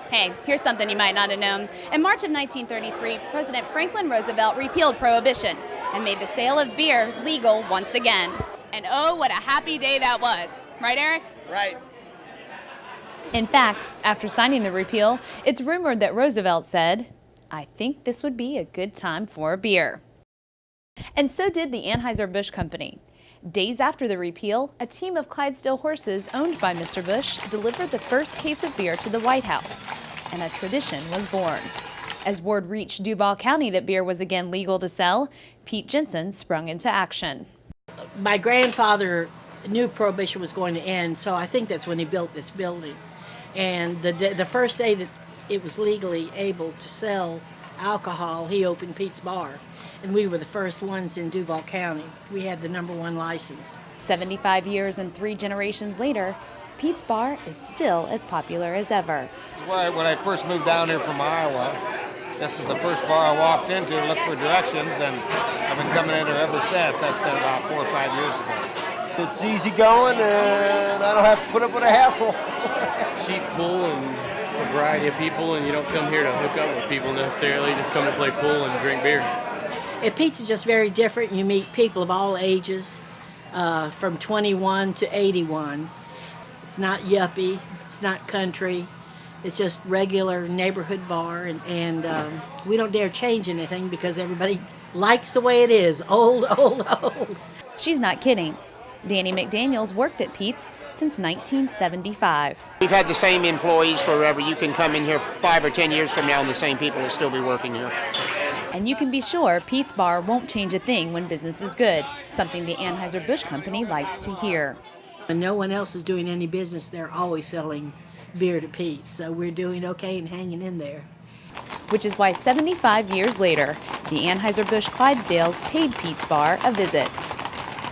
Hey, here's something you might not have known. In March of 1933, President Franklin Roosevelt repealed prohibition and made the sale of beer legal once again. And oh, what a happy day that was. Right, Eric? Right. In fact, after signing the repeal, it's rumored that Roosevelt said, "I think this would be a good time for a beer." And so did the Anheuser-Busch Company. Days after the repeal, a team of Clydesdale horses owned by Mr. Busch delivered the first case of beer to the White House, and a tradition was born. As word reached Duval County that beer was again legal to sell, Pete JENSEN sprung into action. My grandfather knew Prohibition was going to end, so I think that's when he built this building. And the first day that it was legally able to sell alcohol, he opened Pete's Bar. And we were the first ones in Duval County. We had the #1 license. 75 years and 3 generations later, Pete's Bar is still as popular as ever. When I first moved down here from Iowa, this is the first bar I walked into to look for directions, and I've been coming in here ever since. That's been about 4 or 5 years ago. It's easy going, and I don't have to put up with a hassle. Cheap pool and a variety of people, and you don't come here to hook up with people necessarily. You just come to play pool and drink beer. At Pete's is just very different. You meet people of all ages, from 21 to 81. It's not yuppie, it's not country. It's just regular neighborhood bar, and we don't dare change anything because everybody likes the way it is. Old, old, old. She's not kidding. Danny McDaniel's worked at Pete's since 1975. We've had the same employees forever. You can come in here 5 or 10 years from now and the same people will still be working here. And you can be sure Pete's Bar won't change a thing when business is good, something the Anheuser-Busch Company likes to hear. When no one else is doing any business, they're always selling beer to Pete's, so we're doing okay and hanging in there. Which is why 75 years later, the Anheuser-Busch Clydesdales paid Pete's Bar a visit.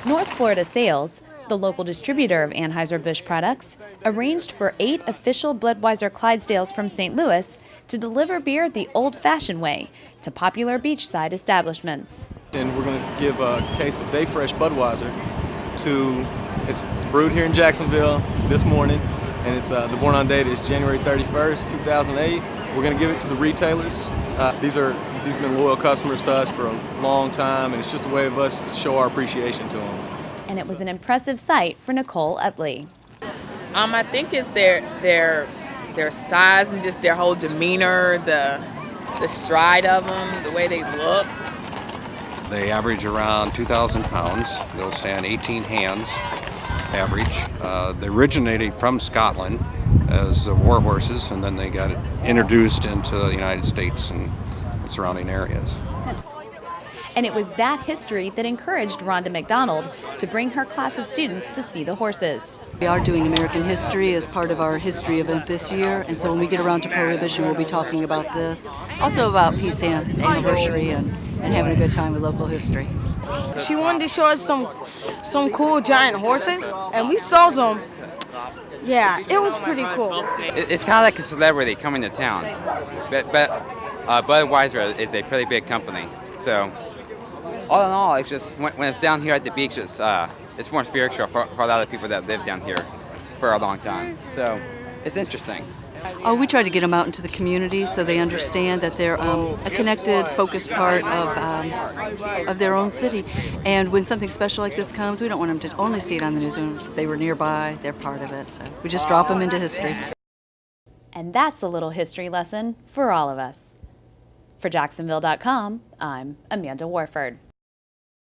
North Florida Sales, the local distributor of Anheuser-Busch products, arranged for 8 official Budweiser Clydesdales from St. Louis to deliver beer the old-fashioned way to popular beachside establishments. And we're going to give a case of Day Fresh Budweiser it's brewed here in Jacksonville this morning, and it's the born on date is January 31st, 2008. We're going to give it to the retailers. These have been loyal customers to us for a long time, and it's just a way of us to show our appreciation to them. And it was an impressive sight for NICOLE UTLEY. I think it's their size and just their whole demeanor, the stride of them, the way they look. They average around 2,000 pounds. They'll stand 18 hands average. They originated from Scotland as war horses, and then they got introduced into the United States and surrounding areas. And it was that history that encouraged Rhonda McDonald to bring her class of students to see the horses. We are doing American history as part of our history event this year, and so when we get around to Prohibition, we'll be talking about this. Also about Pete's anniversary and having a good time with local history. She wanted to show us some cool giant horses, and we saw some. Yeah, it was pretty cool. It's kind of like a celebrity coming to town, but Budweiser is a pretty big company, so all in all, it's just when it's down here at the beach, it's more spiritual for a lot of people that live down here for a long time. So it's interesting. Oh, we try to get them out into the community so they understand that they're a connected, focused part of their own city. And when something special like this comes, we don't want them to only see it on the news. When they were nearby, they're part of it. So we just drop them into history. And that's a little history lesson for all of us. For Jacksonville.com, I'm Amanda Warford.